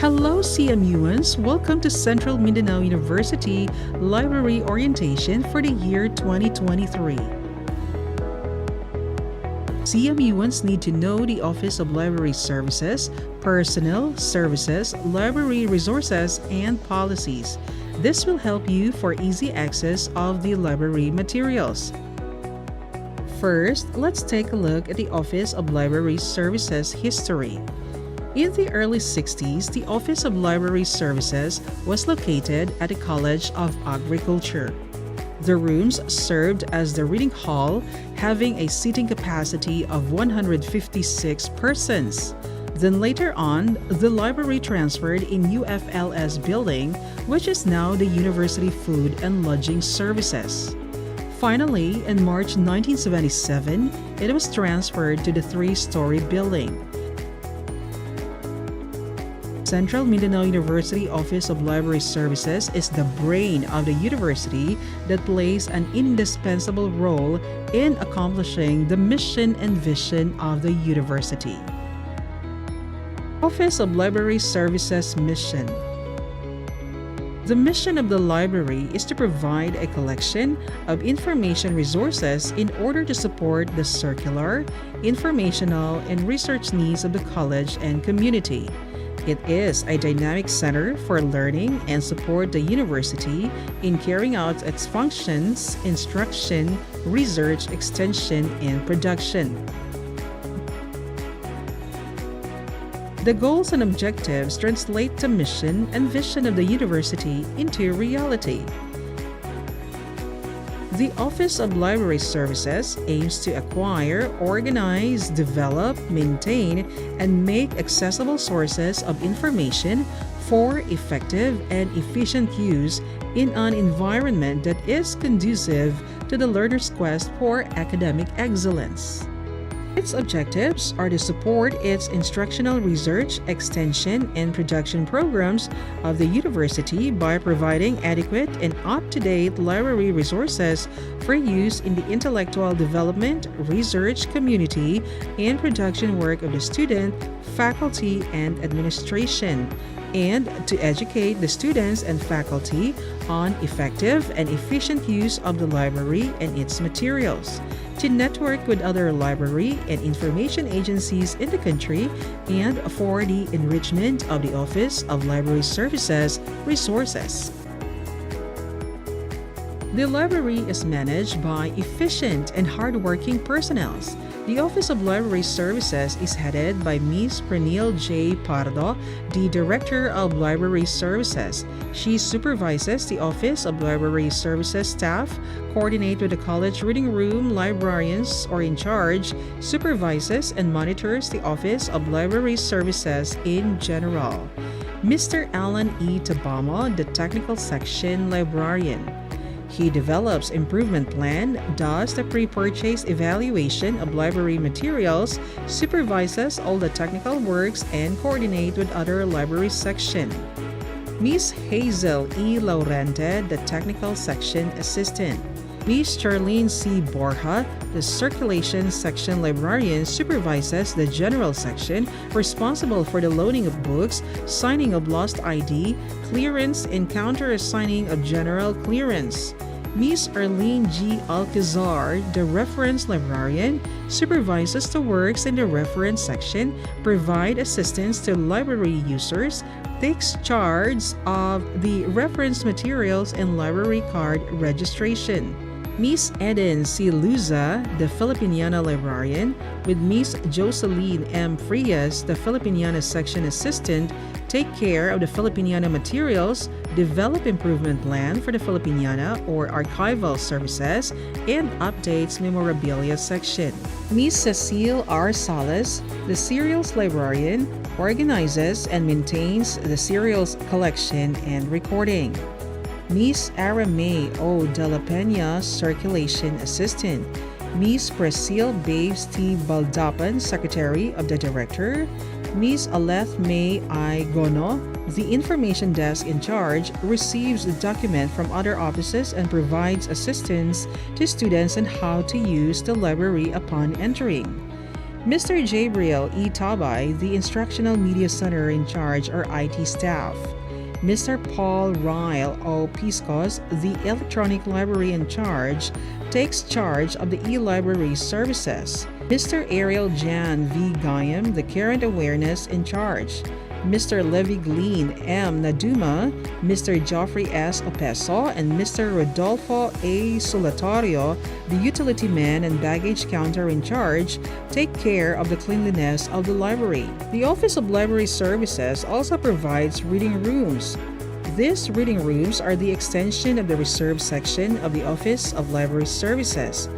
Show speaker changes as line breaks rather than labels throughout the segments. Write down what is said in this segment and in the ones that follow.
Hello, CMUans! Welcome to Central Mindanao University Library Orientation for the year 2023. CMUans need to know the Office of Library Services, Personnel, Services, Library Resources, and Policies. This will help you for easy access of the library materials. First, let's take a look at the Office of Library Services history. In the early 60s, the Office of Library Services was located at the College of Agriculture. The rooms served as the reading hall, having a seating capacity of 156 persons. Then later on, the library transferred in UFLS building, which is now the University Food and Lodging Services. Finally, in March 1977, it was transferred to the three-story building. Central Mindanao University Office of Library Services is the brain of the university that plays an indispensable role in accomplishing the mission and vision of the university. Office of Library Services Mission. The mission of the library is to provide a collection of information resources in order to support the circular, informational, and research needs of the college and community. It is a dynamic center for learning and support the university in carrying out its functions, instruction, research, extension, and production. The goals and objectives translate the mission and vision of the university into reality. The Office of Library Services aims to acquire, organize, develop, maintain, and make accessible sources of information for effective and efficient use in an environment that is conducive to the learner's quest for academic excellence. Its objectives are to support its instructional research, extension, and production programs of the university by providing adequate and up-to-date library resources for use in the intellectual development, research, community, and production work of the student, faculty, and administration, and to educate the students and faculty on effective and efficient use of the library and its materials, to network with other library and information agencies in the country, and for the enrichment of the Office of Library Services resources. The library is managed by efficient and hardworking personnel. The Office of Library Services is headed by Ms. Pernille J. Pardo, the Director of Library Services. She supervises the Office of Library Services staff, coordinates with the college reading room librarians or in charge, supervises and monitors the Office of Library Services in general. Mr. Alan E. Tabamo, the Technical Section Librarian. He develops improvement plan, does the pre-purchase evaluation of library materials, supervises all the technical works, and coordinates with other library section. Ms. Hazel E. Laurente, the Technical Section Assistant. Ms. Charlene C. Borja, the Circulation Section Librarian, supervises the General Section, responsible for the loading of books, signing of lost ID, clearance, and counter-assigning of general clearance. Ms. Arlene G. Alcazar, the Reference Librarian, supervises the works in the Reference Section, provides assistance to library users, takes charge of the reference materials and library card registration. Ms. Eden C. Luza, the Filipiniana Librarian, with Ms. Jocelyn M. Frias, the Filipiniana Section Assistant, take care of the Filipiniana materials, develop improvement plan for the Filipiniana or archival services, and updates memorabilia section. Ms. Cecile R. Salas, the Serials Librarian, organizes and maintains the serials collection and recording. Ms. Aramay O. De La Peña, Circulation Assistant. Ms. Priscille Babes T. Baldapan, Secretary of the Director. Ms. Aleth May I. Gono, the Information Desk in charge, receives the document from other offices and provides assistance to students on how to use the library upon entering. Mr. Gabriel E. Tabay, the Instructional Media Center in charge or IT staff. Mr. Paul Ryle O. Piscos, the Electronic Library in charge, takes charge of the e-library services. Mr. Ariel Jan V. Gayam, the Current Awareness in charge. Mr. Levi Glean M. Naduma, Mr. Geoffrey S. Opeso, and Mr. Rodolfo A. Solatorio, the utility man and baggage counter in charge, take care of the cleanliness of the library. The Office of Library Services also provides reading rooms. These reading rooms are the extension of the reserve section of the Office of Library Services.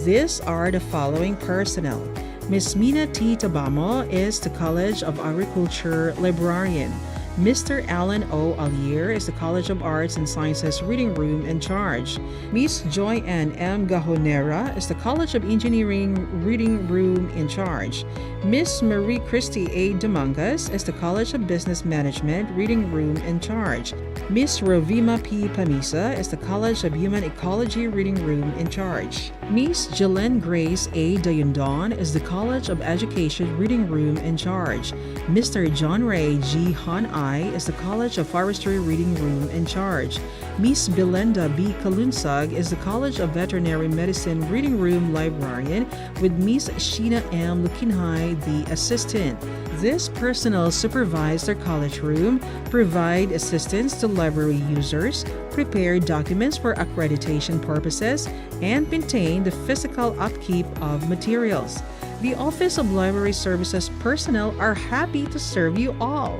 These are the following personnel. Ms. Mina T. Tabamo is the College of Agriculture librarian. Mr. Alan O. Alier is the College of Arts and Sciences Reading Room in charge. Ms. Joy Ann M. Gajonera is the College of Engineering Reading Room in charge. Ms. Marie Christie A. Dumangas is the College of Business Management Reading Room in charge. Ms. Rovima P. Pamisa is the College of Human Ecology Reading Room in charge. Ms. Jalen Grace A. Dayundon is the College of Education Reading Room in charge. Mr. John Ray G. Han I is the College of Forestry Reading Room in charge. Ms. Belinda B. Kalunsag is the College of Veterinary Medicine Reading Room librarian, with Ms. Sheena M. Lukinhai the assistant. This personnel supervise their college room, provide assistance to library users, prepare documents for accreditation purposes, and maintain the physical upkeep of materials. The Office of Library Services personnel are happy to serve you all.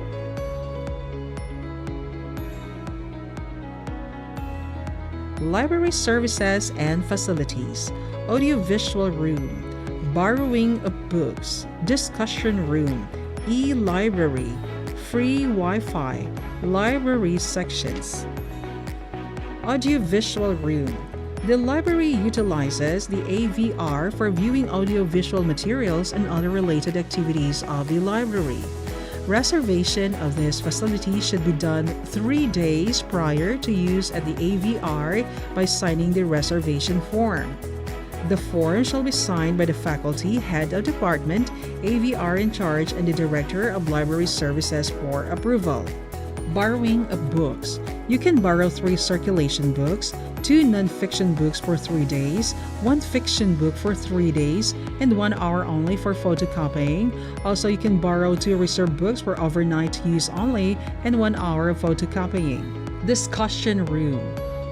Library Services and Facilities, Audiovisual Room, Borrowing of Books, Discussion Room, E-Library, Free Wi-Fi, Library Sections. Audiovisual Room. The library utilizes the AVR for viewing audiovisual materials and other related activities of the library. Reservation of this facility should be done 3 days prior to use at the AVR by signing the reservation form. The form shall be signed by the faculty, head of department, AVR in charge, and the director of library services for approval. Borrowing of books. You can borrow 3 circulation books, 2 non-fiction books for 3 days, 1 fiction book for 3 days, and 1 hour only for photocopying. Also, you can borrow 2 reserve books for overnight use only and 1 hour of photocopying. Discussion Room.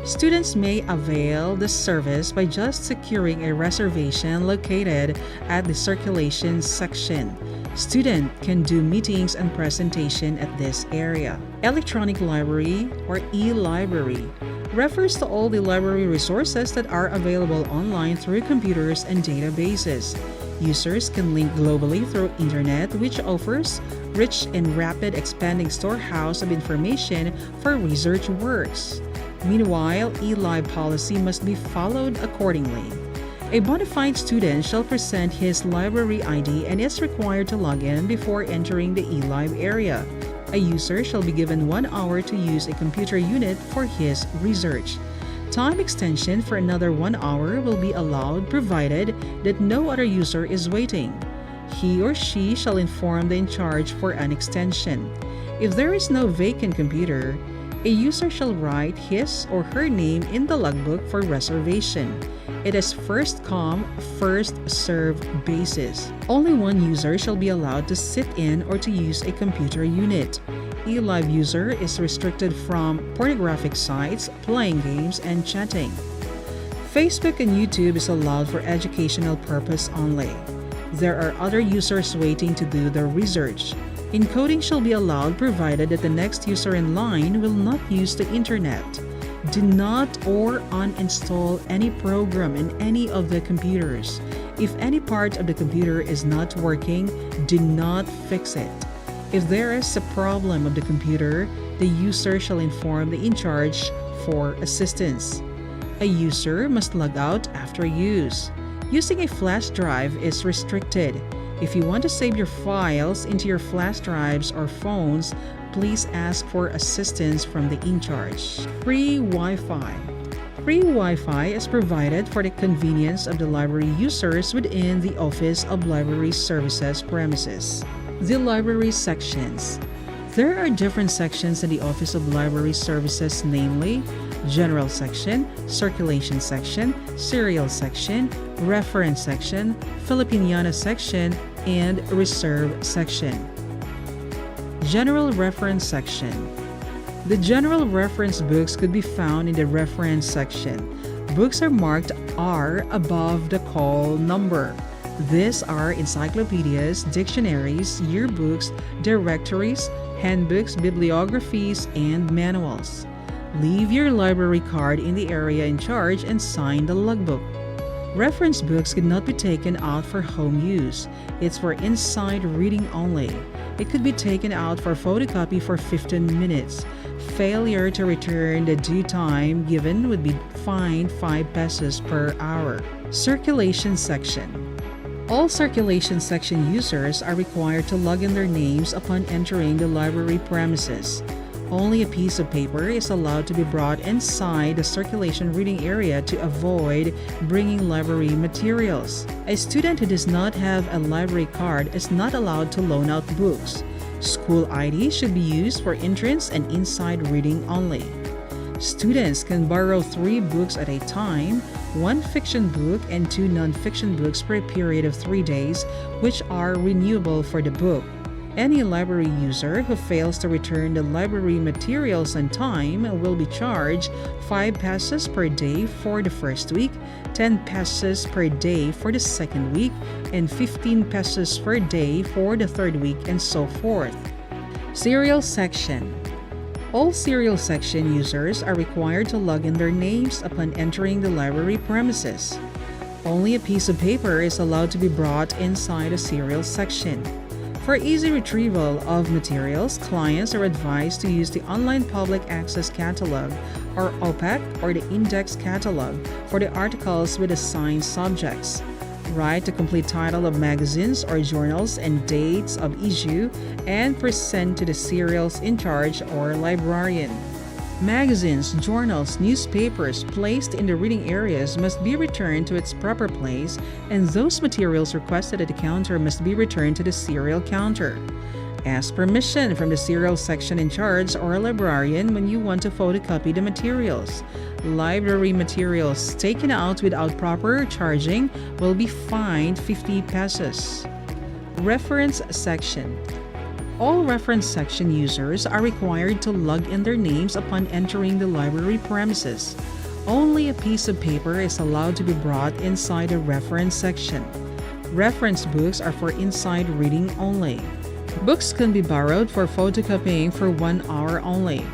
Students may avail this service by just securing a reservation located at the circulation section. Student can do meetings and presentation at this area. Electronic library or e-library refers to all the library resources that are available online through computers and databases. Users can link globally through internet, which offers rich and rapid expanding storehouse of information for research works. Meanwhile, e-lib policy must be followed accordingly. A bona fide student shall present his library ID and is required to log in before entering the eLib area. A user shall be given 1 hour to use a computer unit for his research. Time extension for another 1 hour will be allowed provided that no other user is waiting. He or she shall inform the in charge for an extension. If there is no vacant computer, a user shall write his or her name in the logbook for reservation. It is first come, first served basis. Only 1 user shall be allowed to sit in or to use a computer unit. eLib user is restricted from pornographic sites, playing games, and chatting. Facebook and YouTube is allowed for educational purpose only. There are other users waiting to do their research. Encoding shall be allowed provided that the next user in line will not use the internet. Do not or uninstall any program in any of the computers. If any part of the computer is not working, do not fix it. If there is a problem of the computer, the user shall inform the in charge for assistance. A user must log out after use. Using a flash drive is restricted. If you want to save your files into your flash drives or phones, please ask for assistance from the in charge. Free Wi-Fi. Free Wi-Fi is provided for the convenience of the library users within the Office of Library Services premises. The library sections. There are different sections in the Office of Library Services, namely General Section, Circulation Section, Serial Section, Reference Section, Filipiniana Section, and Reserve Section. General Reference Section. The general reference books could be found in the reference section. Books are marked R above the call number. These are encyclopedias, dictionaries, yearbooks, directories, handbooks, bibliographies, and manuals. Leave your library card in the area in charge and sign the logbook. Reference books could not be taken out for home use. It's for inside reading only. It could be taken out for photocopy for 15 minutes. Failure to return the due time given would be fined 5 pesos per hour. Circulation section. All circulation section users are required to log in their names upon entering the library premises. Only a piece of paper is allowed to be brought inside the circulation reading area to avoid bringing library materials. A student who does not have a library card is not allowed to loan out books. School ID should be used for entrance and inside reading only. Students can borrow 3 books at a time, 1 fiction book and 2 non-fiction books per period of 3 days, which are renewable for the book. Any library user who fails to return the library materials on time will be charged 5 pesos per day for the first week, 10 pesos per day for the second week, and 15 pesos per day for the third week, and so forth. Serial section. All serial section users are required to log in their names upon entering the library premises. Only a piece of paper is allowed to be brought inside a serial section. For easy retrieval of materials, clients are advised to use the Online Public Access Catalog or OPAC or the Index Catalog for the articles with assigned subjects. Write the complete title of magazines or journals and dates of issue and present to the serials in charge or librarian. Magazines, journals, newspapers placed in the reading areas must be returned to its proper place, and those materials requested at the counter must be returned to the serial counter. Ask permission from the serial section in charge or librarian when you want to photocopy the materials. Library materials taken out without proper charging will be fined 50 pesos. Reference section. All reference section users are required to log in their names upon entering the library premises. Only a piece of paper is allowed to be brought inside the reference section. Reference books are for inside reading only. Books can be borrowed for photocopying for 1 hour only.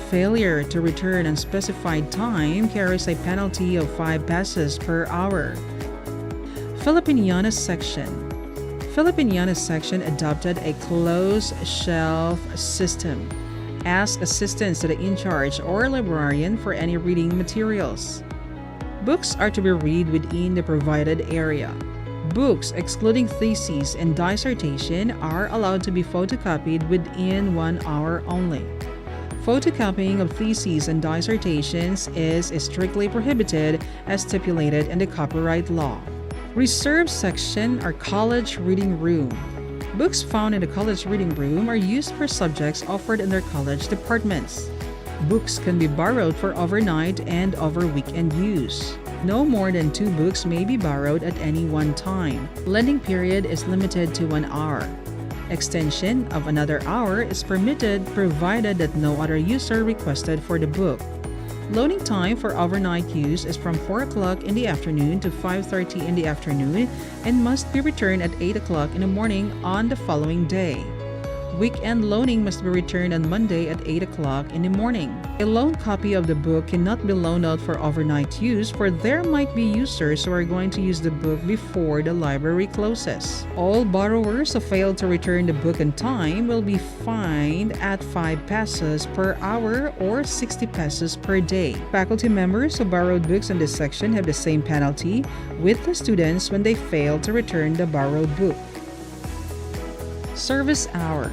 Failure to return on specified time carries a penalty of 5 pesos per hour. Filipiniana section. Filipiniana section adopted a closed shelf system. Ask assistance to the in-charge or librarian for any reading materials. Books are to be read within the provided area. Books excluding theses and dissertation are allowed to be photocopied within 1 hour only. Photocopying of theses and dissertations is strictly prohibited as stipulated in the copyright law. Reserved section or college reading room. Books found in the college reading room are used for subjects offered in their college departments. Books can be borrowed for overnight and over weekend use. No more than 2 books may be borrowed at any one time. Lending period is limited to 1 hour. Extension of another hour is permitted provided that no other user requested for the book. Loaning time for overnight use is from 4 o'clock in the afternoon to 5:30 in the afternoon and must be returned at 8 o'clock in the morning on the following day. Weekend loaning must be returned on Monday at 8 o'clock in the morning. A loaned copy of the book cannot be loaned out for overnight use, for there might be users who are going to use the book before the library closes. All borrowers who fail to return the book on time will be fined at 5 pesos per hour or 60 pesos per day. Faculty members who borrowed books in this section have the same penalty with the students when they fail to return the borrowed book. Service hour.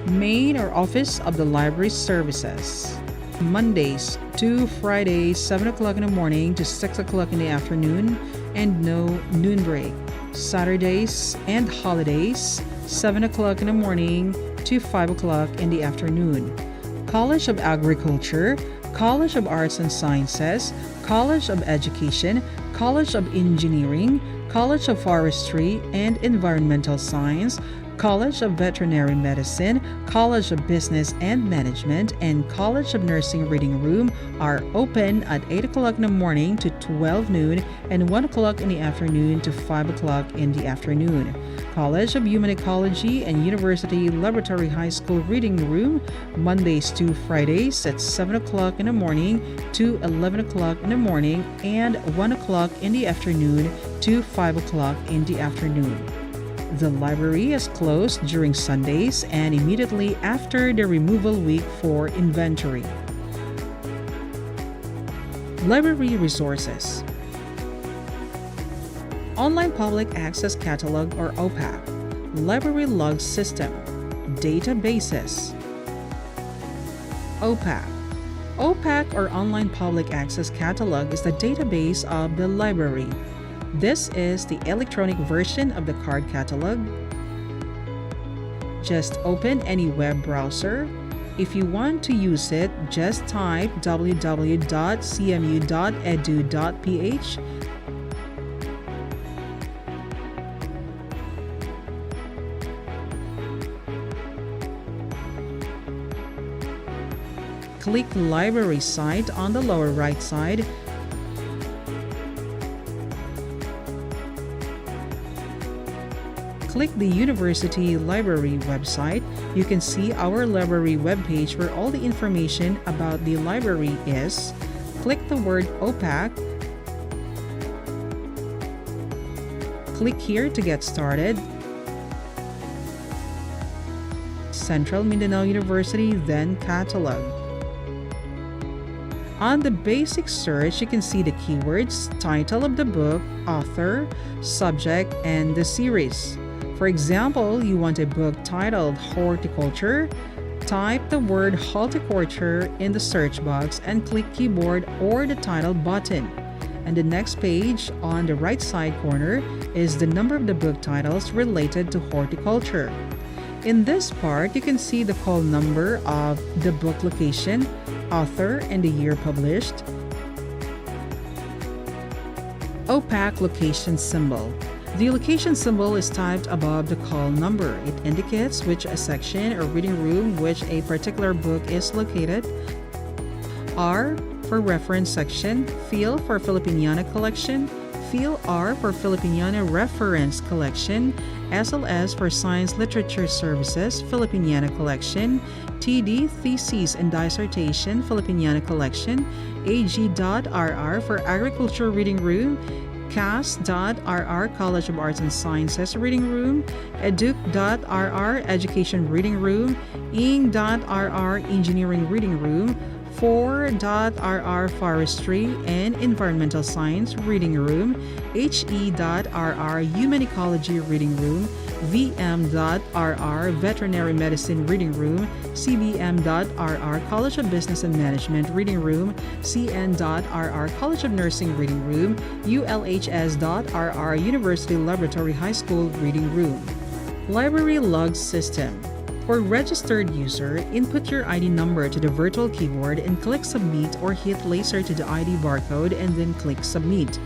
Main or office of the library services. Mondays to Fridays, 7 o'clock in the morning to 6 o'clock in the afternoon, and no noon break. Saturdays and holidays, 7 o'clock in the morning to 5 o'clock in the afternoon. College of Agriculture, College of Arts and Sciences, College of Education, College of Engineering, College of Forestry and Environmental Science, College of Veterinary Medicine, College of Business and Management, and College of Nursing Reading Room are open at 8 o'clock in the morning to 12 noon and 1 o'clock in the afternoon to 5 o'clock in the afternoon. College of Human Ecology and University Laboratory High School Reading Room, Mondays to Fridays at 7 o'clock in the morning to 11 o'clock in the morning and 1 o'clock in the afternoon to 5 o'clock in the afternoon. The library is closed during Sundays and immediately after the removal week for inventory. Library resources. Online Public Access Catalog or OPAC, Library Log System, Databases. OPAC. OPAC or Online Public Access Catalog is the database of the library. This is the electronic version of the card catalog. Just open any web browser. If you want to use it, just type www.cmu.edu.ph. Click Library Site on the lower right side. Click the University Library website. You can see our library webpage where all the information about the library is. Click the word OPAC. Click here to get started. Central Mindanao University, then Catalog. On the basic search, you can see the keywords, title of the book, author, subject, and the series. For example, you want a book titled Horticulture, type the word horticulture in the search box and click keyboard or the title button. And the next page on the right side corner is the number of the book titles related to horticulture. In this part, you can see the call number of the book location, author, and the year published. OPAC location symbol. The location symbol is typed above the call number. It indicates which a section or reading room which a particular book is located. R for reference section, FIL for Filipiniana collection, FIL R for Filipiniana reference collection, SLS for Science Literature Services Filipiniana collection, TD Thesis and Dissertation Filipiniana collection, AG.RR for Agriculture Reading Room, CAS.RR College of Arts and Sciences Reading Room, Educ.RR Education Reading Room, ING.RR Engineering Reading Room, 4.RR Forestry and Environmental Science Reading Room, HE.RR Human Ecology Reading Room, VM.RR Veterinary Medicine Reading Room, CBM.RR College of Business and Management Reading Room, CN.RR College of Nursing Reading Room, ULHS.RR University Laboratory High School Reading Room. Library Log System. For registered user, input your ID number to the virtual keyboard and click Submit or hit laser to the ID barcode and then click Submit.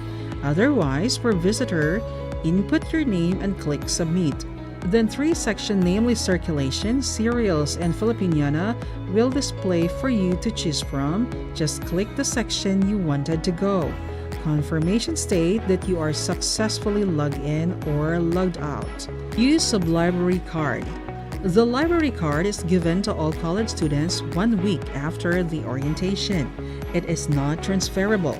Otherwise, for visitor, input your name and click Submit. Then three sections, namely Circulation, Serials, and Filipiniana, will display for you to choose from. Just click the section you wanted to go. Confirmation state that you are successfully logged in or logged out. Use of library card. The library card is given to all college students 1 week after the orientation. It is not transferable.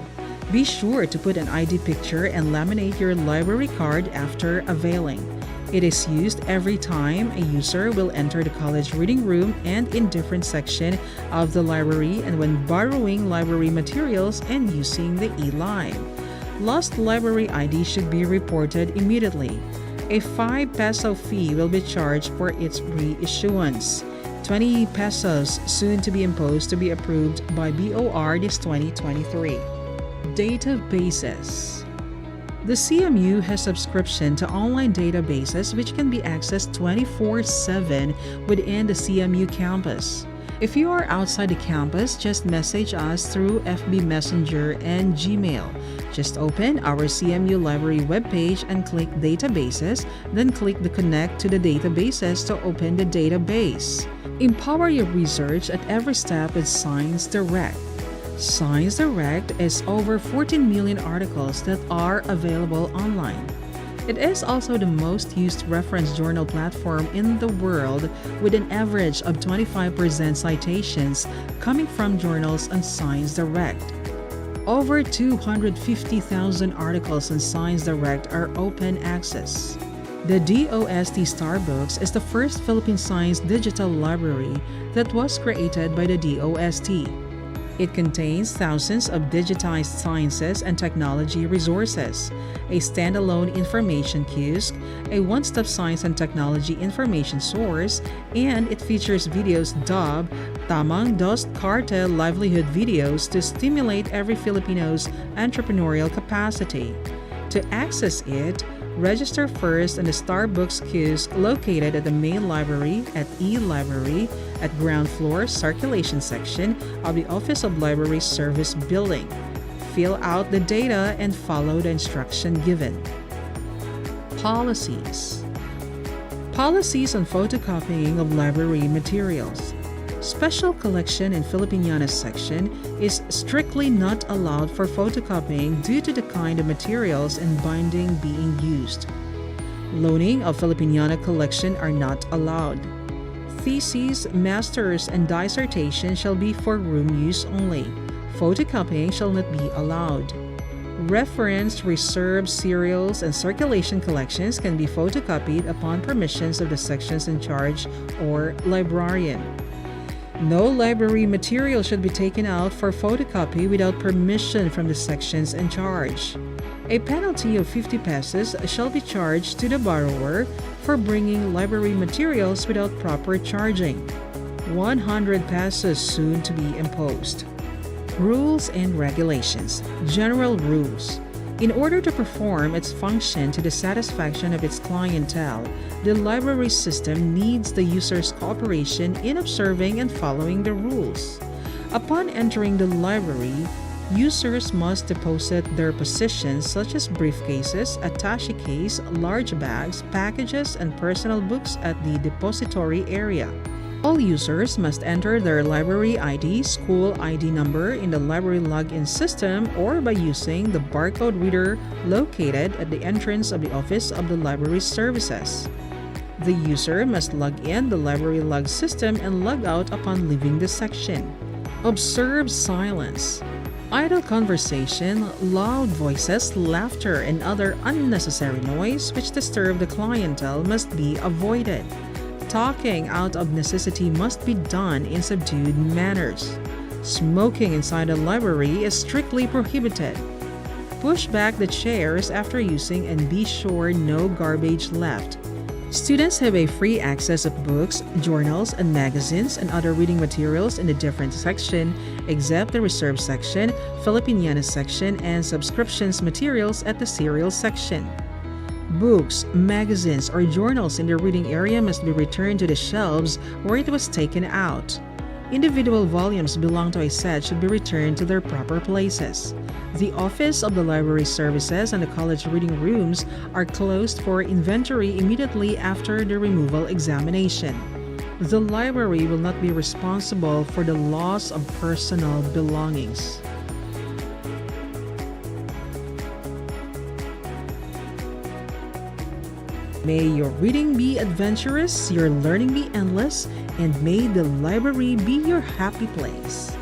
Be sure to put an ID picture and laminate your library card after availing. It is used every time a user will enter the college reading room and in different section of the library and when borrowing library materials and using the e-line. Lost library ID should be reported immediately. A 5 peso fee will be charged for its reissuance. 20 pesos soon to be imposed to be approved by BOR this 2023. Databases. The CMU has subscription to online databases which can be accessed 24/7 within the CMU campus. If you are outside the campus, just message us through FB Messenger and Gmail. Just open our CMU Library webpage and click Databases, then click the Connect to the Databases to open the database. Empower your research at every step with Science Direct. Science Direct is over 14 million articles that are available online. It is also the most used reference journal platform in the world, with an average of 25% citations coming from journals on Science Direct. Over 250,000 articles on Science Direct are open access. The DOST Starbooks is the first Philippine science digital library that was created by the DOST. It contains thousands of digitized sciences and technology resources, a standalone information kiosk, a one-stop science and technology information source, and it features videos dubbed Tamang Dos Carte livelihood videos to stimulate every Filipino's entrepreneurial capacity. To access it, register first in the Starbooks kiosk located at the main library at E-Library at ground floor circulation section of the Office of Library Service building. Fill out the data and follow the instruction given. Policies. Policies on photocopying of library materials. Special collection in Filipiniana section is strictly not allowed for photocopying due to the kind of materials and binding being used. Loaning of Filipiniana collection are not allowed. Theses, masters, and dissertation shall be for room use only. Photocopying shall not be allowed. Reference, reserved, serials, and circulation collections can be photocopied upon permissions of the sections in charge or librarian. No library material should be taken out for photocopy without permission from the sections in charge. A penalty of 50 pesos shall be charged to the borrower for bringing library materials without proper charging. 100 pesos soon to be imposed. Rules and regulations. General rules. In order to perform its function to the satisfaction of its clientele, the library system needs the user's cooperation in observing and following the rules. Upon entering the library, users must deposit their possessions such as briefcases, attaché case, large bags, packages, and personal books at the depository area. All users must enter their library ID, school ID number in the library login system or by using the barcode reader located at the entrance of the Office of the Library Services. The user must log in the library log system and log out upon leaving the section. Observe silence. Idle conversation, loud voices, laughter, and other unnecessary noise which disturb the clientele must be avoided. Talking out of necessity must be done in subdued manners. Smoking inside a library is strictly prohibited. Push back the chairs after using and be sure no garbage left. Students have a free access of books, journals, and magazines and other reading materials in the different section except the reserved section, Filipiniana section, and subscriptions materials at the serial section. Books, magazines, or journals in the reading area must be returned to the shelves where it was taken out. Individual volumes belong to a set should be returned to their proper places. The Office of the Library Services and the college reading rooms are closed for inventory immediately after the removal examination. The library will not be responsible for the loss of personal belongings. May your reading be adventurous, your learning be endless, and may the library be your happy place.